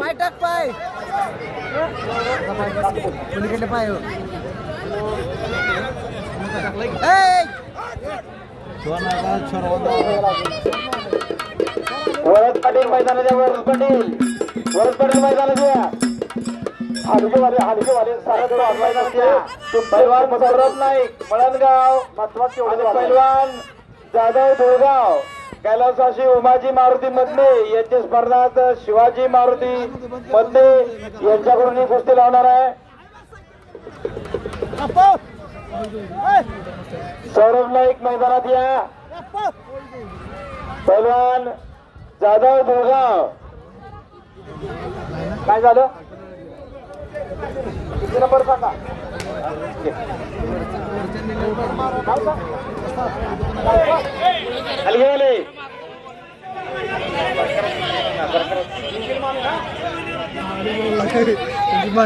पाय पलीकडे पाय वरद पाटील मैदानाच्या वरद पाटील मैदानाच्या हलकेवाले सारा पैलवान मुसरफ नाईक मळणगाव पैलवान जाधव धुळगाव कैलासवासी उमाजी मारुती मधले यांच्या स्पर्धात शिवाजी मारुती मधले यांच्याकडून ही कुस्ती लावणार आहे। सौरभ नाईक मैदानात या। पैलवान जाधव धुळगाव काय झालं किती नंबर सांगा हलगेवाले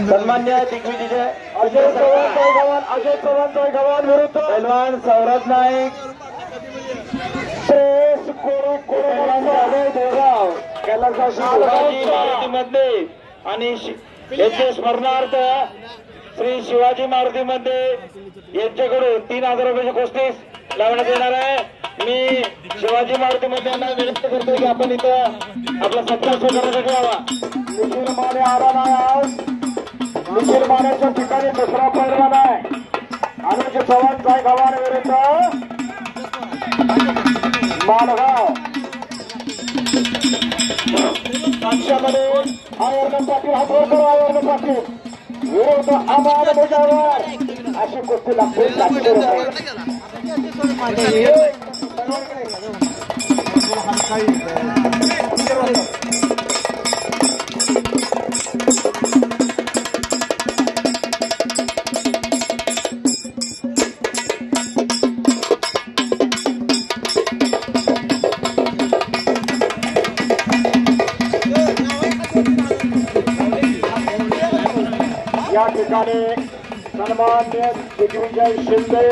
सन्मान्य दिग्विजय अजय चव्हाण जयगव्हाण विरुद्ध पैलवान सौरभ नाईक श्रेयस देगाव कैलासवासी मध्ये आणि यांच्या स्मरणार्थ श्री शिवाजी मारुती मध्ये यांच्याकडून 3000 रुपयाची कुस्ती लावण्यात येणार आहे। मी शिवाजी मारुती मध्ये यांना विनंती करतो की आपण इथं आपला सत्कार स्वीकारण्यासाठी यावा। निखिल माने आला नाही। निखिल मानेच्या ठिकाणी दुसरा पैलवान आहे अनुज चव्हाण जयगव्हाण विरुद्ध मालगाव पक्षामध्ये आवर्णन पाटील हातवर आवर्णन पाटील विरुद्ध आम्हाला मुजावर अशी कुस्ती लागते 700 या ठिकाणी सन्मान्य दिग्विजय शिंदे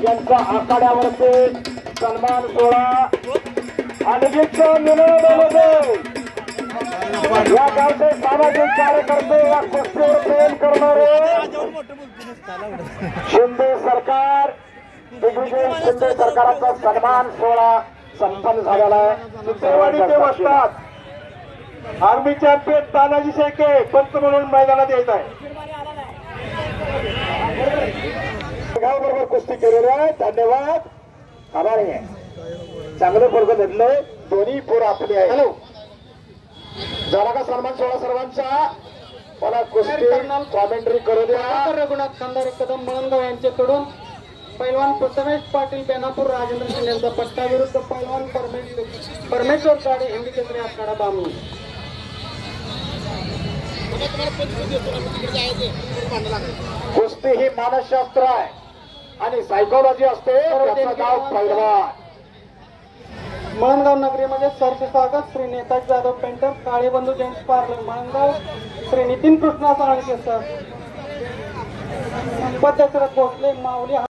यांचा आखाड्यावरती सन्मान सोहळा आणखीचा विनोद या गावचे सामाजिक कार्यकर्ते या कुस्तीवर प्रेम करणारे शिंदे सरकार दिग्विजय शिंदे सरकाराचा सन्मान सोहळा संपन्न झालेला आहे। ते बसतात आर्मी चॅम्पियन तानाजी शेळके पंच म्हणून मैदानात येत आहे। बरोबर कुस्ती केलेली आहे। धन्यवाद आभार आहे। चांगलं पोरग धरलंय दोन्ही पोर आपले आहे। हॅलो झाला का सन्मान सोहळा सर्वांचा मला कुस्ती कॉमेंट्री करू द्या। रघुनाथ खानदार कदम मळणगाव यांच्याकडून पैलवान प्रथमेश पाटील बेनापूर राजेंद्र शिंदे यांचा पट्टा विरुद्ध पैलवान परमेश्वर काळे हिंदी केंद्रीय आखाडा बामणी। कुस्ती ही मानसशास्त्र आहे आणि सायकोलॉजी असते। त्याचं नाव पैलवान। मळणगाव नगरीमध्ये सरचे स्वागत श्री नेताजी जाधव पेंटर काळेबंधू gems parlour Malangaon Shri Nitin Krishna Salke sir पद्धतशीर भोसले माऊली।